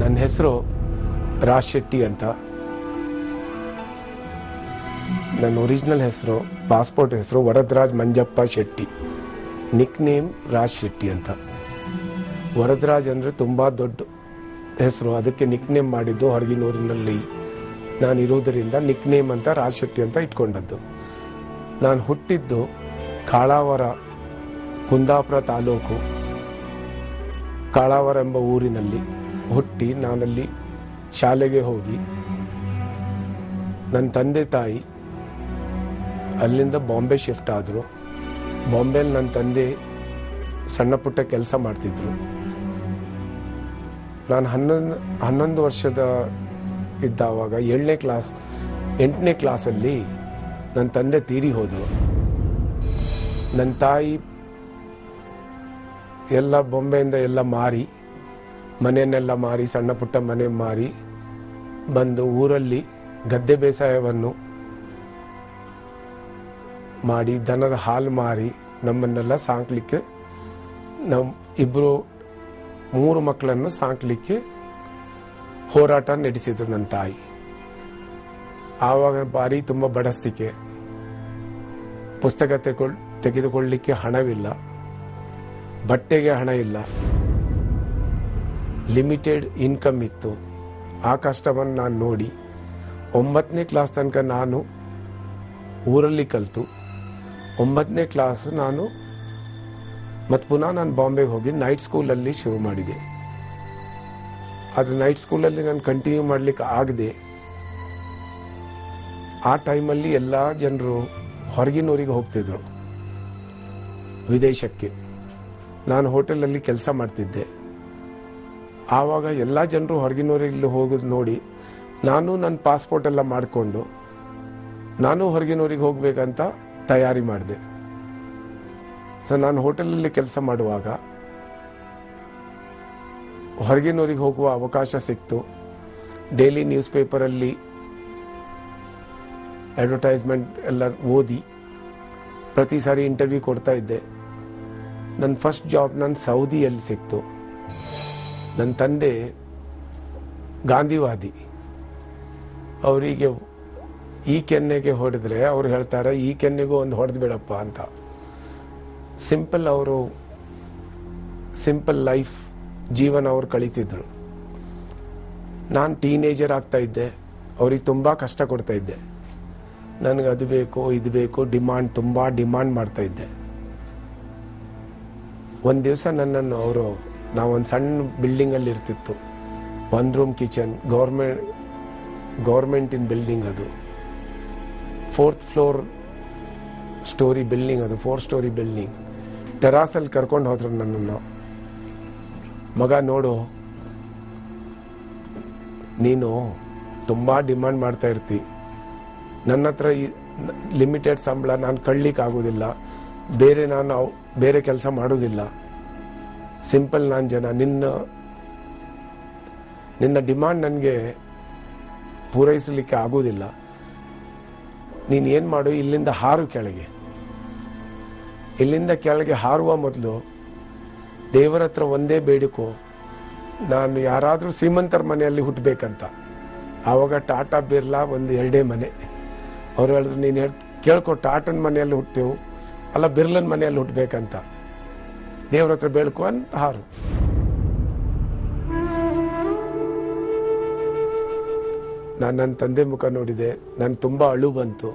ನನ್ನ ಹೆಸರು ರಾಜ್ ಶೆಟ್ಟಿ ಅಂತ. ನನ್ನ ಒರಿಜಿನಲ್ ಹೆಸರು, ಪಾಸ್ಪೋರ್ಟ್ ಹೆಸರು ವರದರಾಜ್ ಮಂಜಪ್ಪ ಶೆಟ್ಟಿ. ನಿಕ್ ನೇಮ್ ರಾಜ್ ಶೆಟ್ಟಿ ಅಂತ. ವರದರಾಜ್ ಅಂದರೆ ತುಂಬ ದೊಡ್ಡ ಹೆಸರು, ಅದಕ್ಕೆ ನಿಕ್ ನೇಮ್ ಮಾಡಿದ್ದು. ಹೊರಗಿನೂರಿನಲ್ಲಿ ನಾನು ಇರೋದರಿಂದ ನಿಕ್ ನೇಮ್ ಅಂತ ರಾಜ್ ಶೆಟ್ಟಿ ಅಂತ ಇಟ್ಕೊಂಡದ್ದು. ನಾನು ಹುಟ್ಟಿದ್ದು ಕಾಳಾವರ, ಕುಂದಾಪುರ ತಾಲೂಕು ಕಾಳಾವರ ಎಂಬ ಊರಿನಲ್ಲಿ ಹುಟ್ಟಿ ನಾನಲ್ಲಿ ಶಾಲೆಗೆ ಹೋಗಿ ನನ್ನ ತಂದೆ ತಾಯಿ ಅಲ್ಲಿಂದ ಬಾಂಬೆ ಶಿಫ್ಟ್ ಆದರು. ಬಾಂಬೆಯಲ್ಲಿ ನನ್ನ ತಂದೆ ಸಣ್ಣ ಪುಟ್ಟ ಕೆಲಸ ಮಾಡ್ತಿದ್ರು. ನಾನು 11 ವರ್ಷದ ಇದ್ದಾವಾಗ 8ನೇ ಕ್ಲಾಸಲ್ಲಿ ನನ್ನ ತಂದೆ ತೀರಿ ಹೋದರು. ನನ್ನ ತಾಯಿ ಎಲ್ಲ ಬಾಂಬೆಯಿಂದ ಎಲ್ಲ ಮಾರಿ, ಮನೆಯನ್ನೆಲ್ಲ ಮಾರಿ, ಸಣ್ಣ ಪುಟ್ಟ ಮನೆ ಮಾರಿ ಬಂದು ಊರಲ್ಲಿ ಗದ್ದೆ ಬೇಸಾಯವನ್ನು ಮಾಡಿ ದನದ ಹಾಲು ಮಾರಿ ನಮ್ಮನ್ನೆಲ್ಲ ಸಾಕಲಿಕ್ಕೆ, ನಾವು 3 ಮಕ್ಕಳನ್ನು ಸಾಕಲಿಕ್ಕೆ ಹೋರಾಟ ನಡೆಸಿದ್ರು ನನ್ನ ತಾಯಿ. ಆವಾಗ ಭಾರಿ ತುಂಬ ಬಡಸ್ತಿಕೆ, ಪುಸ್ತಕ ತೆಗೆದುಕೊಳ್ಳಲಿಕ್ಕೆ ಹಣವಿಲ್ಲ, ಬಟ್ಟೆಗೆ ಹಣ ಇಲ್ಲ, ಲಿಮಿಟೆಡ್ ಇನ್ಕಮ್ ಇತ್ತು. ಆ ಕಷ್ಟವನ್ನು ನಾನು ನೋಡಿ 9ನೇ ಕ್ಲಾಸ್ ತನಕ ನಾನು ಊರಲ್ಲಿ ಕಲಿತು 9ನೇ ಕ್ಲಾಸ್ ನಾನು ಮತ್ತು ಪುನಃ ನಾನು ಬಾಂಬೆಗೆ ಹೋಗಿ ನೈಟ್ ಸ್ಕೂಲಲ್ಲಿ ಶುರು ಮಾಡಿದೆ. ಆದರೆ ನೈಟ್ ಸ್ಕೂಲಲ್ಲಿ ನಾನು ಕಂಟಿನ್ಯೂ ಮಾಡಲಿಕ್ಕೆ ಆಗದೆ. ಆ ಟೈಮಲ್ಲಿ ಎಲ್ಲ ಜನರು ಹೊರಗಿನೂರಿಗೆ ಹೋಗ್ತಿದ್ರು, ವಿದೇಶಕ್ಕೆ. ನಾನು ಹೋಟೆಲಲ್ಲಿ ಕೆಲಸ ಮಾಡ್ತಿದ್ದೆ. ಆವಾಗ ಎಲ್ಲ ಜನರು ಹೊರಗಿನೂರಿಗೆ ಹೋಗೋದು ನೋಡಿ ನಾನು ನನ್ನ ಪಾಸ್ಪೋರ್ಟ್ ಎಲ್ಲ ಮಾಡಿಕೊಂಡು ನಾನು ಹೊರಗಿನೂರಿಗೆ ಹೋಗ್ಬೇಕಂತ ತಯಾರಿ ಮಾಡಿದೆ. ಸೊ ನಾನು ಹೋಟೆಲಲ್ಲಿ ಕೆಲಸ ಮಾಡುವಾಗ ಹೊರಗಿನೂರಿಗೆ ಹೋಗುವ ಅವಕಾಶ ಸಿಕ್ತು. ಡೈಲಿ ನ್ಯೂಸ್ ಪೇಪರಲ್ಲಿ ಅಡ್ವರ್ಟೈಸ್ಮೆಂಟ್ ಎಲ್ಲ ಓದಿ ಪ್ರತಿ ಸಾರಿ ಇಂಟರ್ವ್ಯೂ ಕೊಡ್ತಾ ಇದ್ದೆ. ನನ್ನ ಫಸ್ಟ್ ಜಾಬ್ ನನ್ನ ಸೌದಿಯಲ್ಲಿ ಸಿಕ್ತು. ನನ್ನ ತಂದೆ ಗಾಂಧಿವಾದಿ. ಅವರಿಗೆ ಈ ಕೆನ್ನೆಗೆ ಹೊಡೆದ್ರೆ ಅವ್ರು ಹೇಳ್ತಾರೆ ಈ ಕೆನ್ನೆಗೂ ಒಂದು ಹೊಡೆದು ಬಿಡಪ್ಪ ಅಂತ. ಸಿಂಪಲ್ ಲೈಫ್ ಜೀವನ ಅವ್ರು ಕಳೀತಿದ್ರು. ನಾನು ಟೀನೇಜರ್ ಆಗ್ತಾ ಇದ್ದೆ, ಅವ್ರಿಗೆ ತುಂಬ ಕಷ್ಟ ಕೊಡ್ತಾ ಇದ್ದೆ. ನನಗೆ ಅದು ಬೇಕು ಇದು ಬೇಕು ತುಂಬ ಡಿಮಾಂಡ್ ಮಾಡ್ತಾ ಇದ್ದೆ. ಒಂದು ದಿವಸ ನನ್ನನ್ನು ನಾವೊಂದು ಸಣ್ಣ ಬಿಲ್ಡಿಂಗಲ್ಲಿ ಇರ್ತಿತ್ತು, 1 ರೂಮ್ ಕಿಚನ್, ಗೌರ್ಮೆಂಟಿನ ಬಿಲ್ಡಿಂಗ್. ಅದು 4th ಫ್ಲೋರ್ ಸ್ಟೋರಿ ಬಿಲ್ಡಿಂಗ್, ಅದು 4 ಸ್ಟೋರಿ ಬಿಲ್ಡಿಂಗ್. ಟೆರಾಸಲ್ಲಿ ಕರ್ಕೊಂಡು ಹೋದ್ರು ನನ್ನನ್ನು. ಮಗ ನೋಡು, ನೀನು ತುಂಬ ಡಿಮಾಂಡ್ ಮಾಡ್ತಾ ಇರ್ತಿ, ನನ್ನ ಹತ್ರ ಲಿಮಿಟೆಡ್ ಸಂಬಳ, ನಾನು ಕಳ್ಲಿಕ್ಕೆ ಆಗೋದಿಲ್ಲ, ನಾನು ಬೇರೆ ಕೆಲಸ ಮಾಡೋದಿಲ್ಲ, ಸಿಂಪಲ್ ನಾನು ಜನ, ನಿನ್ನ ಡಿಮಾಂಡ್ ನನಗೆ ಪೂರೈಸಲಿಕ್ಕೆ ಆಗೋದಿಲ್ಲ. ನೀನು ಏನು ಮಾಡು, ಇಲ್ಲಿಂದ ಹಾರು ಕೆಳಗೆ. ಇಲ್ಲಿಂದ ಕೆಳಗೆ ಹಾರುವ ಮೊದಲು ದೇವರ ಹತ್ರ ಒಂದೇ ಬೇಡಿಕೋ, ನಾನು ಯಾರಾದರೂ ಶ್ರೀಮಂತರ ಮನೆಯಲ್ಲಿ ಹುಟ್ಟಬೇಕಂತ. ಆವಾಗ ಟಾಟಾ ಬಿರ್ಲಾ ಒಂದು 2 ಮನೆ. ಅವ್ರು ಹೇಳಿದ್ರು ನೀನು ಕೇಳ್ಕೊ, ಟಾಟನ್ ಮನೆಯಲ್ಲಿ ಹುಟ್ಟೆವು ಅಲ್ಲ ಬಿರ್ಲನ್ ಮನೆಯಲ್ಲಿ ಹುಟ್ಟಬೇಕಂತ. ದೇವ್ರ ಹತ್ರ ಬೇಡ್ಕೊ ಅಂತ ಹಾರು. ನಾನು ನನ್ನ ತಂದೆ ಮುಖ ನೋಡಿದೆ, ನಾನು ತುಂಬ ಅಳು ಬಂತು.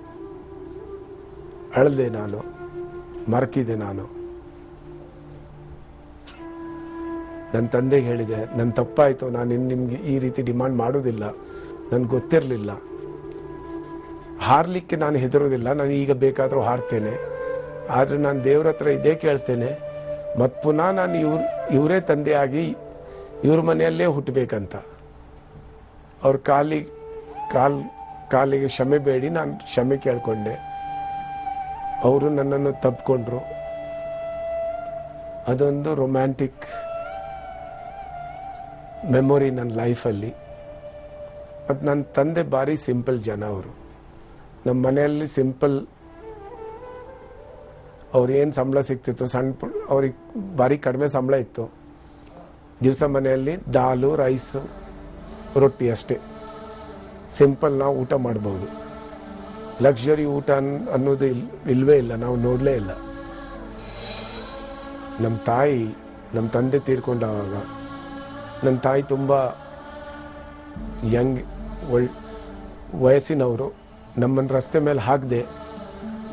ಅಳದೆ, ನಾನು ಮರಕಿದೆ. ನಾನು ನನ್ನ ತಂದೆಗೆ ಹೇಳಿದೆ, ನನ್ನ ತಪ್ಪಾಯಿತು, ನಾನು ನಿಮ್ಗೆ ಈ ರೀತಿ ಡಿಮಾಂಡ್ ಮಾಡೋದಿಲ್ಲ, ನನಗೆ ಗೊತ್ತಿರಲಿಲ್ಲ. ಹಾರಲಿಕ್ಕೆ ನಾನು ಹೆದರೋದಿಲ್ಲ, ನಾನು ಈಗ ಬೇಕಾದರೂ ಹಾರ್ತೇನೆ, ಆದರೆ ನಾನು ದೇವ್ರ ಹತ್ರ ಇದೇ ಕೇಳ್ತೇನೆ, ಮತ್ತು ಪುನಃ ನಾನು ಇವರೇ ತಂದೆಯಾಗಿ ಇವ್ರ ಮನೆಯಲ್ಲೇ ಹುಟ್ಟಬೇಕಂತ. ಅವ್ರ ಕಾಲಿಗೆ ಕ್ಷಮೆ ಬೇಡಿ ನಾನು ಕ್ಷಮೆ ಕೇಳ್ಕೊಂಡೆ. ಅವರು ನನ್ನನ್ನು ತಪ್ಪಿಕೊಂಡ್ರು. ಅದೊಂದು ರೊಮ್ಯಾಂಟಿಕ್ ಮೆಮೊರಿ ನನ್ನ ಲೈಫಲ್ಲಿ. ಮತ್ತು ನನ್ನ ತಂದೆ ಭಾರಿ ಸಿಂಪಲ್ ಜನ. ಅವರು ನಮ್ಮ ಮನೆಯಲ್ಲಿ ಸಿಂಪಲ್, ಅವ್ರೇನು ಸಂಬಳ ಸಿಗ್ತಿತ್ತು, ಅವ್ರಿಗೆ ಭಾರಿ ಕಡಿಮೆ ಸಂಬಳ ಇತ್ತು. ದಿವಸ ಮನೆಯಲ್ಲಿ ದಾಲು, ರೈಸು, ರೊಟ್ಟಿ ಅಷ್ಟೇ. ಸಿಂಪಲ್ ನಾವು ಊಟ ಮಾಡ್ಬೋದು. ಲಕ್ಸುರಿ ಊಟ ಅನ್ನೋದು ಇಲ್ವೇ ಇಲ್ಲ, ನಾವು ನೋಡಲೇ ಇಲ್ಲ. ನಮ್ಮ ತಂದೆ ತೀರ್ಕೊಂಡಾಗ ನನ್ನ ತಾಯಿ ತುಂಬ ಯಂಗ್ ವಯಸ್ಸಿನವರು. ನಮ್ಮನ್ನು ರಸ್ತೆ ಮೇಲೆ ಹಾಕದೆ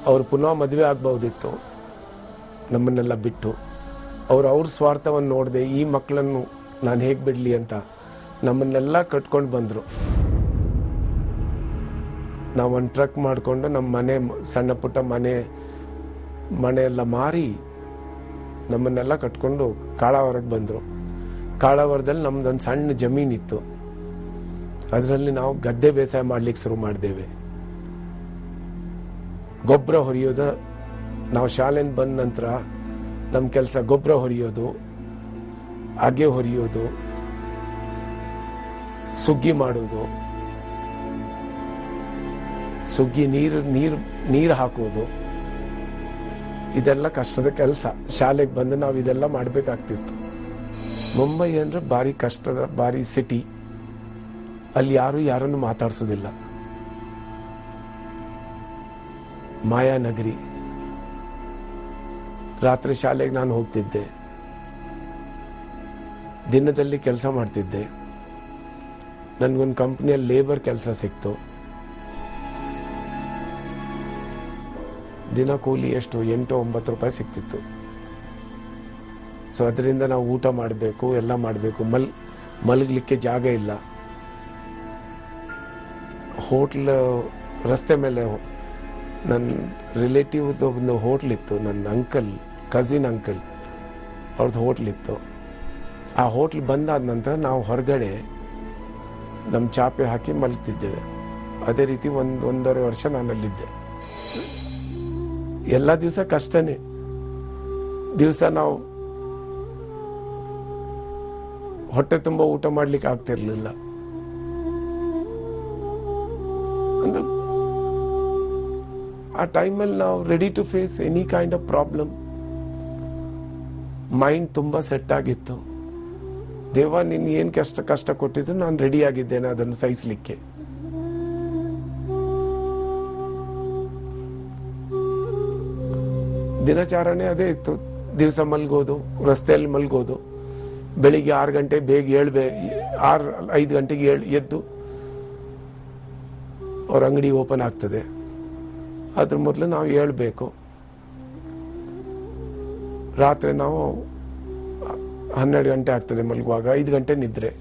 ಅವರು ಪುನಃ ಮದುವೆ ಆಗ್ಬೋದಿತ್ತು ನಮ್ಮನ್ನೆಲ್ಲ ಬಿಟ್ಟು. ಅವ್ರ ಸ್ವಾರ್ಥವನ್ನು ನೋಡದೆ ಈ ಮಕ್ಕಳನ್ನು ನಾನು ಹೇಗೆ ಬಿಡಲಿ ಅಂತ ನಮ್ಮನ್ನೆಲ್ಲ ಕಟ್ಕೊಂಡು ಬಂದರು. ನಾವು ಒಂದು ಟ್ರಕ್ ಮಾಡಿಕೊಂಡು ನಮ್ಮ ಮನೆ, ಸಣ್ಣ ಪುಟ್ಟ ಮನೆ ಎಲ್ಲ ಮಾರಿ ನಮ್ಮನ್ನೆಲ್ಲ ಕಟ್ಕೊಂಡು ಕಾಳಾವರಕ್ಕೆ ಬಂದರು. ಕಾಳಾವರದಲ್ಲಿ ನಮ್ದೊಂದು ಸಣ್ಣ ಜಮೀನಿತ್ತು. ಅದರಲ್ಲಿ ನಾವು ಗದ್ದೆ ಬೇಸಾಯ ಮಾಡ್ಲಿಕ್ಕೆ ಶುರು ಮಾಡಿದ್ದೇವೆ. ಗೊಬ್ಬರ ಹೊರಿಯೋದು, ನಾವು ಶಾಲೆಯಿಂದ ಬಂದ ನಂತರ ನಮ್ಮ ಕೆಲಸ ಗೊಬ್ಬರ ಹೊರಿಯೋದು, ಅಗೆ ಹೊರಿಯೋದು, ಸುಗ್ಗಿ ಮಾಡೋದು, ಸುಗ್ಗಿ ನೀರು ಹಾಕೋದು, ಇದೆಲ್ಲ ಕಷ್ಟದ ಕೆಲಸ. ಶಾಲೆಗೆ ಬಂದು ನಾವು ಇದೆಲ್ಲ ಮಾಡಬೇಕಾಗ್ತಿತ್ತು. ಮುಂಬೈ ಅಂದರೆ ಭಾರಿ ಕಷ್ಟದ, ಭಾರಿ ಸಿಟಿ. ಅಲ್ಲಿ ಯಾರನ್ನು ಮಾತಾಡ್ಸೋದಿಲ್ಲ. ಮಾಯಾನಗರಿ. ರಾತ್ರಿ ಶಾಲೆಗೆ ನಾನು ಹೋಗ್ತಿದ್ದೆ, ದಿನದಲ್ಲಿ ಕೆಲಸ ಮಾಡ್ತಿದ್ದೆ. ನನಗೊಂದು ಕಂಪ್ನಿಯಲ್ಲಿ ಲೇಬರ್ ಕೆಲಸ ಸಿಕ್ತು. ದಿನ ಕೂಲಿ ಎಷ್ಟು 8-9 ರೂಪಾಯಿ ಸಿಕ್ತಿತ್ತು. ಸೊ ಅದರಿಂದ ನಾವು ಊಟ ಮಾಡಬೇಕು, ಎಲ್ಲ ಮಾಡಬೇಕು. ಮಲಗಲಿಕ್ಕೆ ಜಾಗ ಇಲ್ಲ. ಹೋಟ್ಲ್ ರಸ್ತೆ ಮೇಲೆ ನನ್ನ ರಿಲೇಟಿವ್ದು ಒಂದು ಹೋಟ್ಲ್ ಇತ್ತು. ನನ್ನ ಕಸಿನ್ ಅಂಕಲ್ ಅವ್ರದ್ದು ಹೋಟ್ಲ್ ಇತ್ತು. ಆ ಹೋಟ್ಲ್ ಬಂದಾದ ನಂತರ ನಾವು ಹೊರಗಡೆ ನಮ್ಮ ಚಾಪೆ ಹಾಕಿ ಮಲಗ್ತಿದ್ದೇವೆ. ಅದೇ ರೀತಿ ಒಂದೂವರೆ ವರ್ಷ ನಾನಲ್ಲಿದ್ದೆ. ಎಲ್ಲ ದಿವಸ ಕಷ್ಟನೇ. ದಿವಸ ನಾವು ಹೊಟ್ಟೆ ತುಂಬ ಊಟ ಮಾಡ್ಲಿಕ್ಕೆ ಆಗ್ತಿರ್ಲಿಲ್ಲ. ಅಂದ್ರೆ ಆ ಟೈಮಲ್ಲಿ ನಾವು ready to face any kind of problem. Mind ತುಂಬ ಸೆಟ್ ಆಗಿತ್ತು. ದೇವ ನೀನು ಏನು ಕಷ್ಟ ಕೊಟ್ಟಿದ್ರು ನಾನು ರೆಡಿ ಆಗಿದ್ದೇನೆ ಅದನ್ನು ಸಹಿಸಲಿಕ್ಕೆ. ದಿನಚಾರಣೆ ಅದೇ ಇತ್ತು. ದಿವಸ ಮಲ್ಗೋದು, ರಸ್ತೆಯಲ್ಲಿ ಮಲ್ಗೋದು, ಬೆಳಿಗ್ಗೆ 6 ಗಂಟೆ ಬೇಗ 5 ಗಂಟೆಗೆ ಎದ್ದು ಅವ್ರ ಅಂಗಡಿ ಓಪನ್ ಆಗ್ತದೆ. ಅದ್ರ ಮೊದಲು ನಾವು ಹೇಳ್ಬೇಕು. ರಾತ್ರಿ ನಾವು 12 ಗಂಟೆ ಆಗ್ತದೆ ಮಲಗುವಾಗ, 5 ಗಂಟೆ ನಿದ್ರೆ.